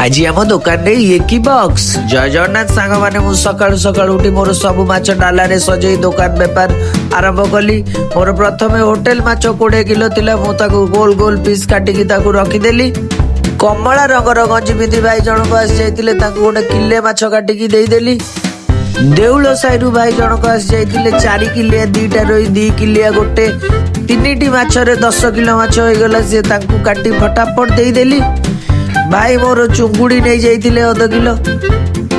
आज आम दुकान रे ये की बॉक्स जय जगन्नाथ सांग माने मु सकाळु सकाळु उठी मोर सब माछ डाला रे सजई दुकान बेपार आरंभ कली। मोर प्रथमे होटेल माछ 20 किलो थिला मु ताकू गोल गोल पीस काटिकी ताकू रखिदेली। कमला रंगर गंजी पिंधि भाई जनक आसी जाइतिले ताकू गोटे किले माछ काटिकी देइदेली। देउल साइडु भाई जनक आसी जाइतिले 4 किलिया 2टा रोई 2 किलिया गोटे 3टी माछरे 10 किलो माछ हो गला से ताकू काटी फटाफट देइदेली। भाई मोर चुंगुड़ी नहीं जाइतिले 1/2 किलो।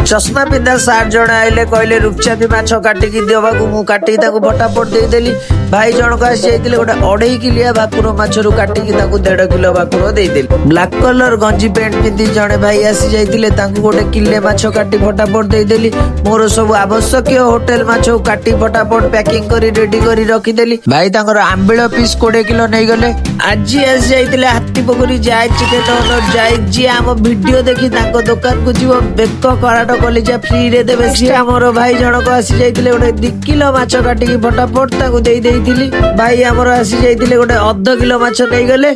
चश्मा पिंधा सार जन आइले कहले रूपचांदी माछ काटिकी देवाकू मु काटी ताकू फटाफट देइदेली। भाई जनक आसी जाइतिले गोटे 2.5 किलिया भाकुर माछरू काटिकी ताकू 1.5 किलो भाकुर देइदेली। ब्लैक कलर गंजी पैंट पिंधि जने भाई आसी जाइतिले ताकू गोटे किले माछ काटी फटाफट देइदेली। मोर सब आवश्यक होटेल माछ काटी फटाफट पैकिंग करी रेडी करी रखिदेली। भाई तांकर आंबिळ पीस 20 किलो नहीं गले। आज आसी जाइतिले हाथी पोखरी जाय चिकेन ओनर जाय जी आम वीडियो देखि तांको दुकान को जीव बेक कराट कलिजा फ्री रे देबे। हमर भाई जनक आसी जाइतिले गोटे 2 किलो माछ काटिकी फटाफट ताकू देई देइतिली। भाई हमर आसी जाइतिले गोटे 1/2 किलो माछ नहीं गले।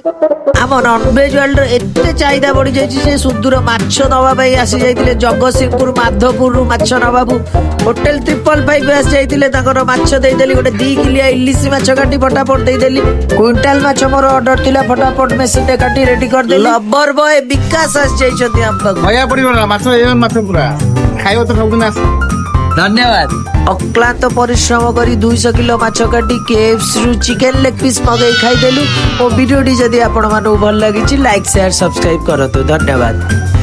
आम नॉनवेज वर्ल्ड एते चाहिदा बढ़ी जाइछि से सुदूर माछ नवा भाई आसी जाइतिले जगतसिंहपुर माधवपुर माछ नवाबू होटेल 555 आसी जाइतिले ताकर माछ देइदेली। गोटे 2 किलिया इलिसी माछ काटी फटाफट देइदेली। क्विंटाल माछ मोर ऑर्डर थिला फटाफट मेसिन काटी रेडी कर देली। लबर बॉय विकास आसी जाइछथि हम पाक भया पड़िबो माछ एवन माछ पूरा खाइबो तो सब दिन आस। धन्यवाद। अक्लांत परिश्रम करी 200 किलो माछ काटी केएफसी रु चिकेन लेग पीस मगई खाइदेलु। ओ वीडियोटी जदि आपण मानू भल लागिछि लाइक शेयर सब्सक्राइब करतु। धन्यवाद।